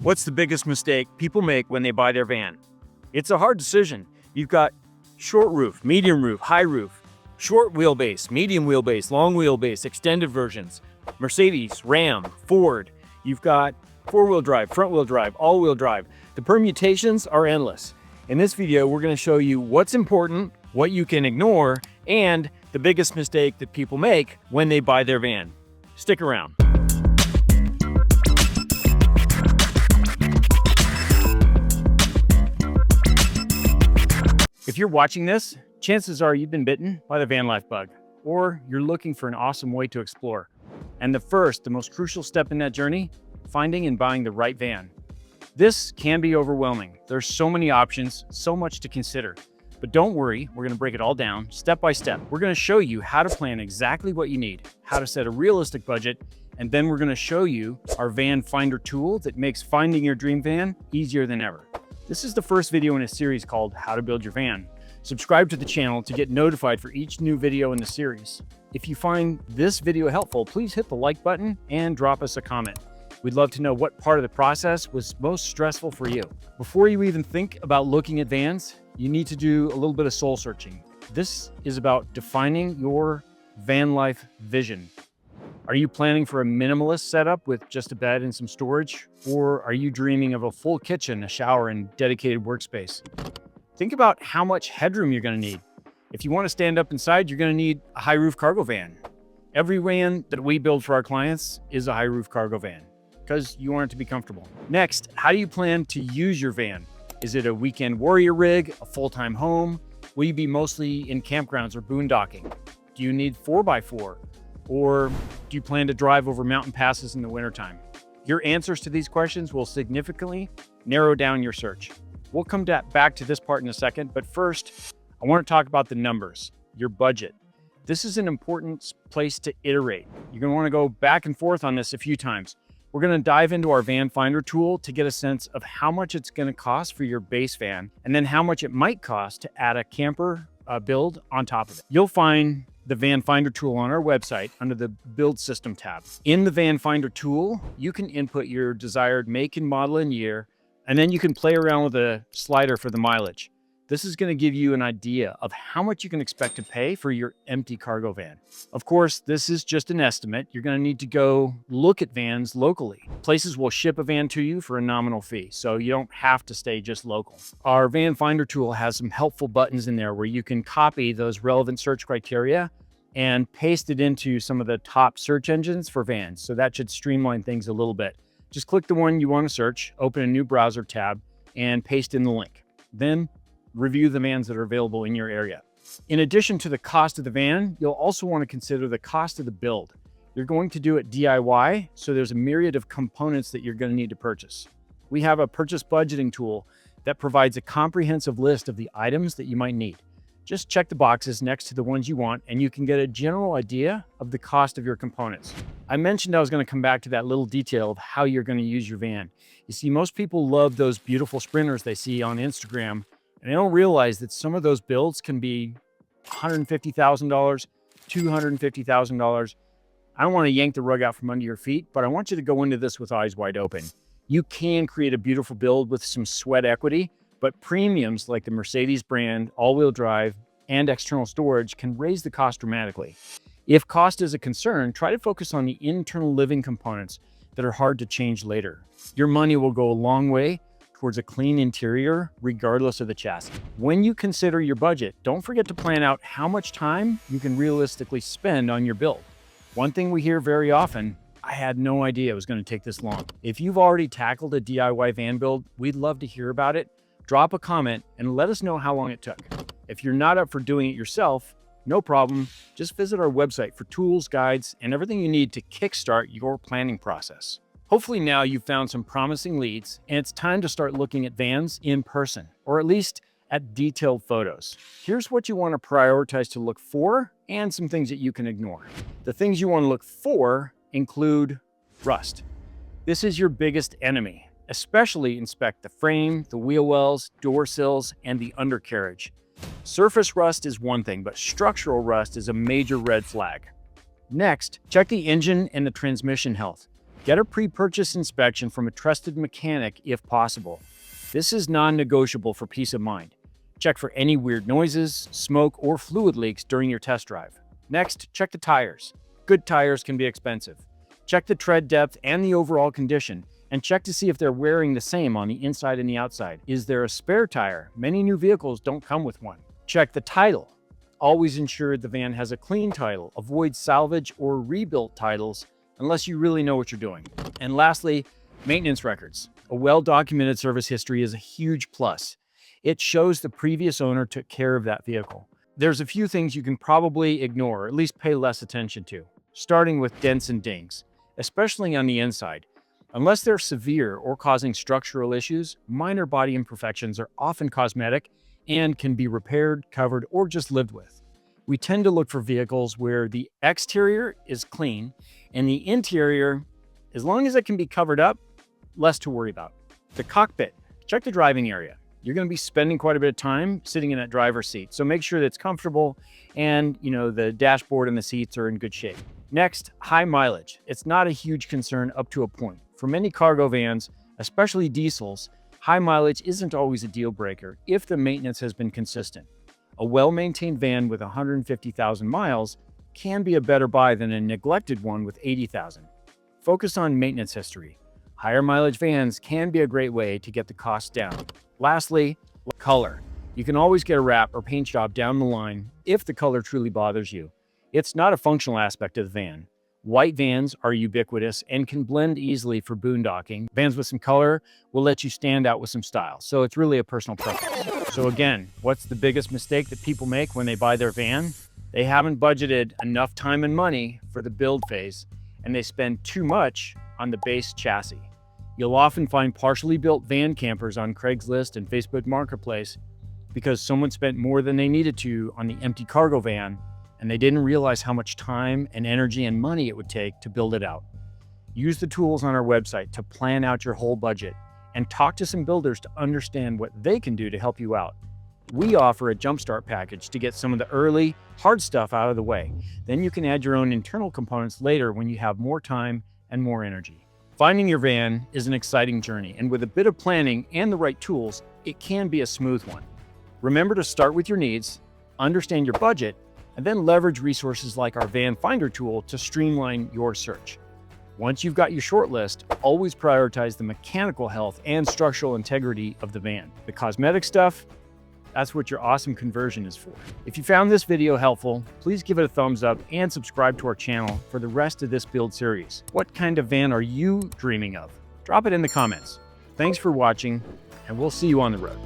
What's the biggest mistake people make when they buy their van? It's a hard decision. You've got short roof, medium roof, high roof, short wheelbase, medium wheelbase, long wheelbase, extended versions, Mercedes, Ram, Ford. You've got four-wheel drive, front-wheel drive, all-wheel drive. The permutations are endless. In this video, we're going to show you what's important, what you can ignore, and the biggest mistake that people make when they buy their van. Stick around. If you're watching this, chances are you've been bitten by the van life bug, or you're looking for an awesome way to explore. And the most crucial step in that journey, finding and buying the right van. This can be overwhelming. There's so many options, so much to consider. But don't worry, we're gonna break it all down step by step. We're gonna show you how to plan exactly what you need, how to set a realistic budget, and then we're gonna show you our van finder tool that makes finding your dream van easier than ever. This is the first video in a series called How to Build Your Van. Subscribe to the channel to get notified for each new video in the series. If you find this video helpful, please hit the like button and drop us a comment. We'd love to know what part of the process was most stressful for you. Before you even think about looking at vans, you need to do a little bit of soul searching. This is about defining your van life vision. Are you planning for a minimalist setup with just a bed and some storage? Or are you dreaming of a full kitchen, a shower, and dedicated workspace? Think about how much headroom you're going to need. If you want to stand up inside, you're going to need a high roof cargo van. Every van that we build for our clients is a high roof cargo van because you want it to be comfortable. Next, how do you plan to use your van? Is it a weekend warrior rig, a full-time home? Will you be mostly in campgrounds or boondocking? Do you need 4x4? Or do you plan to drive over mountain passes in the wintertime? Your answers to these questions will significantly narrow down your search. We'll come back to this part in a second, but first, I want to talk about the numbers, your budget. This is an important place to iterate. You're going to want to go back and forth on this a few times. We're going to dive into our van finder tool to get a sense of how much it's going to cost for your base van, and then how much it might cost to add a camper build on top of it. You'll find the van finder tool on our website under the build system tab. In the van finder tool, you can input your desired make and model and year, and then you can play around with a slider for the mileage. This is going to give you an idea of how much you can expect to pay for your empty cargo van. Of course, this is just an estimate. You're going to need to go look at vans locally. Places will ship a van to you for a nominal fee, so you don't have to stay just local. Our van finder tool has some helpful buttons in there where you can copy those relevant search criteria and paste it into some of the top search engines for vans. So that should streamline things a little bit. Just click the one you want to search, open a new browser tab, and paste in the link. Then review the vans that are available in your area. In addition to the cost of the van, you'll also want to consider the cost of the build. You're going to do it DIY, so there's a myriad of components that you're going to need to purchase. We have a purchase budgeting tool that provides a comprehensive list of the items that you might need. Just check the boxes next to the ones you want, and you can get a general idea of the cost of your components. I mentioned I was going to come back to that little detail of how you're going to use your van. You see, most people love those beautiful sprinters they see on Instagram, and they don't realize that some of those builds can be $150,000, $250,000. I don't want to yank the rug out from under your feet, but I want you to go into this with eyes wide open. You can create a beautiful build with some sweat equity, but premiums like the Mercedes brand, all-wheel drive, and external storage can raise the cost dramatically. If cost is a concern, try to focus on the internal living components that are hard to change later. Your money will go a long way towards a clean interior, regardless of the chassis. When you consider your budget, don't forget to plan out how much time you can realistically spend on your build. One thing we hear very often, I had no idea it was going to take this long. If you've already tackled a DIY van build, we'd love to hear about it. Drop a comment and let us know how long it took. If you're not up for doing it yourself, no problem. Just visit our website for tools, guides, and everything you need to kickstart your planning process. Hopefully now you've found some promising leads, and it's time to start looking at vans in person, or at least at detailed photos. Here's what you want to prioritize to look for and some things that you can ignore. The things you want to look for include rust. This is your biggest enemy. Especially inspect the frame, the wheel wells, door sills, and the undercarriage. Surface rust is one thing, but structural rust is a major red flag. Next, check the engine and the transmission health. Get a pre-purchase inspection from a trusted mechanic if possible. This is non-negotiable for peace of mind. Check for any weird noises, smoke, or fluid leaks during your test drive. Next, check the tires. Good tires can be expensive. Check the tread depth and the overall condition, and check to see if they're wearing the same on the inside and the outside. Is there a spare tire? Many new vehicles don't come with one. Check the title. Always ensure the van has a clean title. Avoid salvage or rebuilt titles unless you really know what you're doing. And lastly, maintenance records. A well-documented service history is a huge plus. It shows the previous owner took care of that vehicle. There's a few things you can probably ignore, or at least pay less attention to, starting with dents and dings, especially on the inside. Unless they're severe or causing structural issues, minor body imperfections are often cosmetic and can be repaired, covered, or just lived with. We tend to look for vehicles where the exterior is clean and the interior, as long as it can be covered up, less to worry about. The cockpit. Check the driving area. You're going to be spending quite a bit of time sitting in that driver's seat, so make sure that it's comfortable and, the dashboard and the seats are in good shape. Next, high mileage. It's not a huge concern up to a point. For many cargo vans, especially diesels, high mileage isn't always a deal breaker if the maintenance has been consistent. A well-maintained van with 150,000 miles can be a better buy than a neglected one with 80,000. Focus on maintenance history. Higher mileage vans can be a great way to get the costs down. Lastly, color. You can always get a wrap or paint job down the line if the color truly bothers you. It's not a functional aspect of the van. White vans are ubiquitous and can blend easily for boondocking. Vans with some color will let you stand out with some style, so it's really a personal preference. So again, what's the biggest mistake that people make when they buy their van? They haven't budgeted enough time and money for the build phase, and they spend too much on the base chassis. You'll often find partially built van campers on Craigslist and Facebook Marketplace because someone spent more than they needed to on the empty cargo van, and they didn't realize how much time and energy and money it would take to build it out. Use the tools on our website to plan out your whole budget and talk to some builders to understand what they can do to help you out. We offer a jumpstart package to get some of the early, hard stuff out of the way. Then you can add your own internal components later when you have more time and more energy. Finding your van is an exciting journey, and with a bit of planning and the right tools, it can be a smooth one. Remember to start with your needs, understand your budget, and then leverage resources like our Van Finder tool to streamline your search. Once you've got your short list, always prioritize the mechanical health and structural integrity of the van. The cosmetic stuff, that's what your awesome conversion is for. If you found this video helpful, please give it a thumbs up and subscribe to our channel for the rest of this build series. What kind of van are you dreaming of? Drop it in the comments. Thanks for watching, and we'll see you on the road.